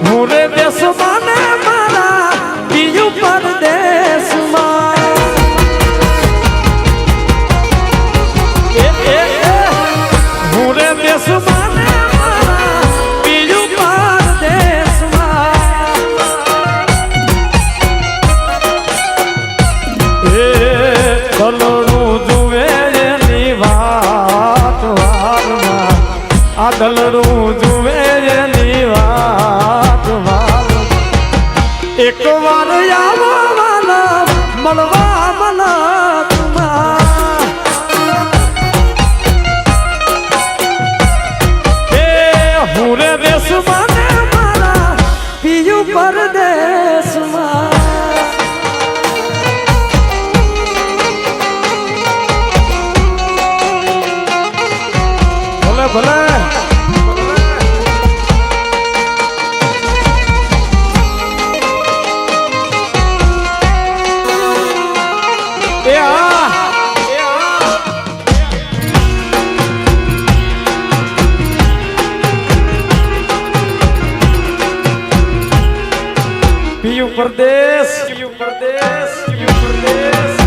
ભૂરે દેશમાં ને મારા બીજું પરદેશમાં ભૂરે દેશમાં ને મારા બીજું પરદેશમાં દલડું જુએ એની વાત વારમાં આ દલડું જુએ એની વાત વાર એક વાર આવવાના મળવા મલકમાં એ હુરે દેશમાં ને મારા બીજું પરદેશમાં ભલે ભલે પીયું પરદેશ પીયું પરદેશ પીયું પરદેશ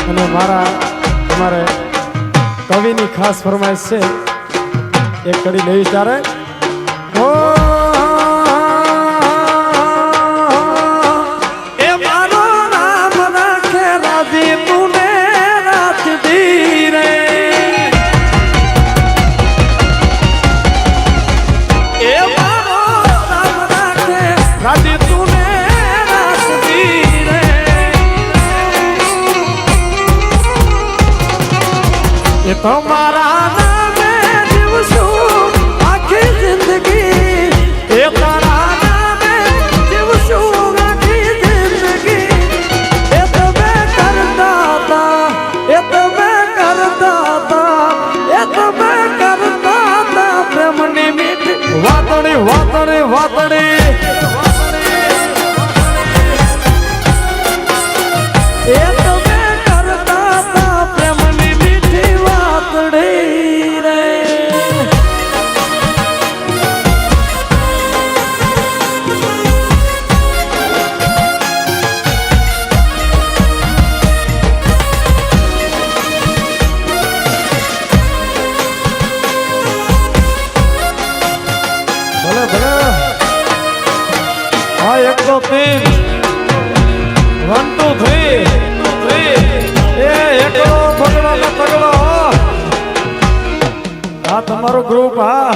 અને મારા તમારે કવિની ખાસ ફરમાઈશ છે એક કડી લેવી ત્યારે એ મારો નામ રાખે રાજી તુને રાત દી રે રાજી તુને રાત દી રે એ તમારા નામે જીવશું આખી જિંદગી એ તારા નામે જીવશું આખી જિંદગી એ તમે કરતા હતા એ તમે કરતા હતા એ તમે કરતા હતા પ્રેમની મીઠી વાતડી વાતડી વાતડી એ તમે કરતા હતા પ્રેમની મીઠી વાતડી રે ભલે ભલે હા 1 2 3 1 2 3 એ એકલો પકડો ને પકડો આ તમારું ગ્રુપ હા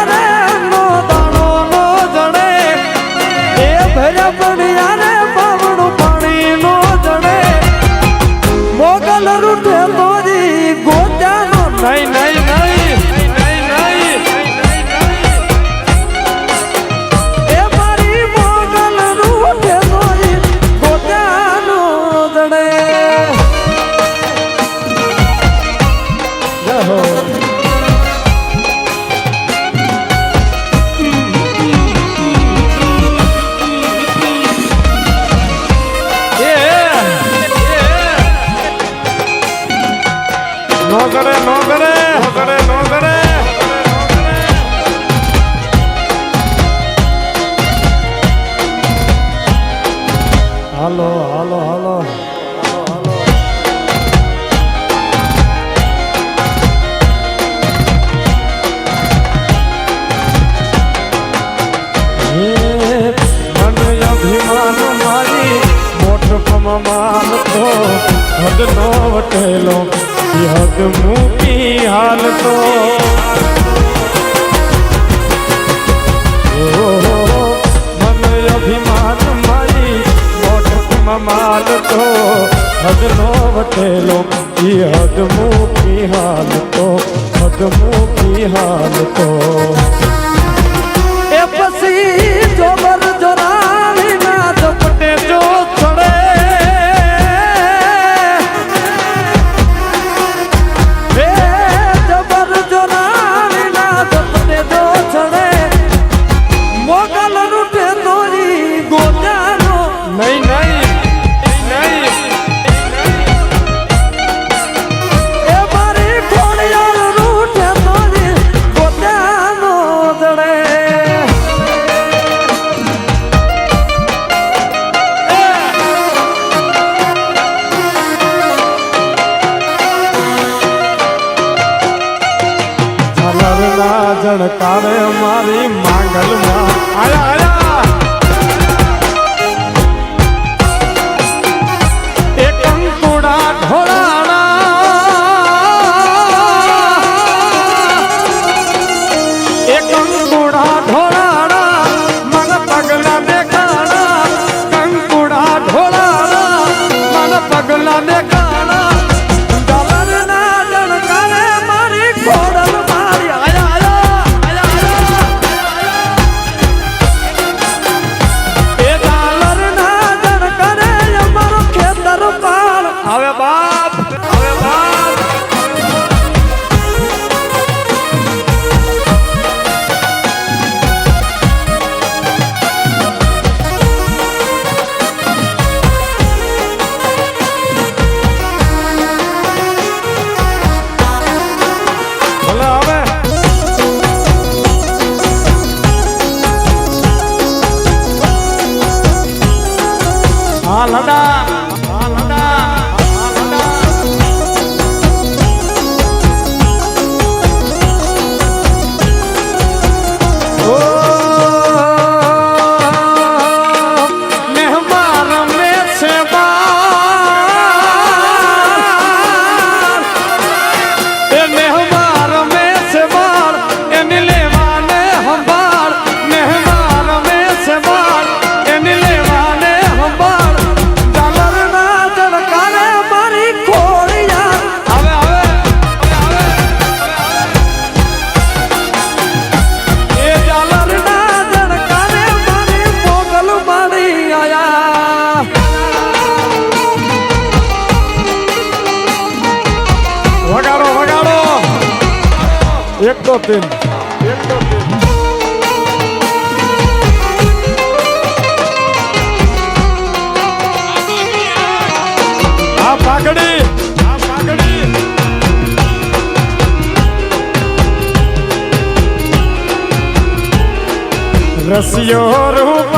રે નો દાણો નો જડે એ ભર્યા પડ્યા રે બાવણું પાણી નો જડે મોગલ રૂઠે તોરી ગોત્યાનો નહીં નહીં નહીં નહીં નહીં એ મારી મોગલ રૂઠે તોરી ગોત્યાનો જડે જહો નો કરે નો કરે નો કરે નો કરે હાલો હાલો હાલો મન અભિમાન મારી મોટ પમાન તો હદ નો વટેલો હદ મૂકી હાલ તો મન અભિમાન મારી મોટમાં માલ તો હદ નો વટેલો હદ મૂકી હાલ તો હદ મૂકી હાલ તો એ પછી જોબર જોરાવી ના ઝપટે જો ચડે જણકારે મારી માંગલમાં આયા આયા એક અંકુડા ઢોળાણા એક અંકુડા ઢોળાણા મન પગલા દેખાણા કંકુડા ઢોળાણા મન પગલા દેખાણા ડોલરના જણકારે મારી ખોડલ મારી આયા હવે બાપ હવે બાપ ભલે હવે હા લડા एक दो तीन एक दो तीन आप पाकड़ी रसियो रूप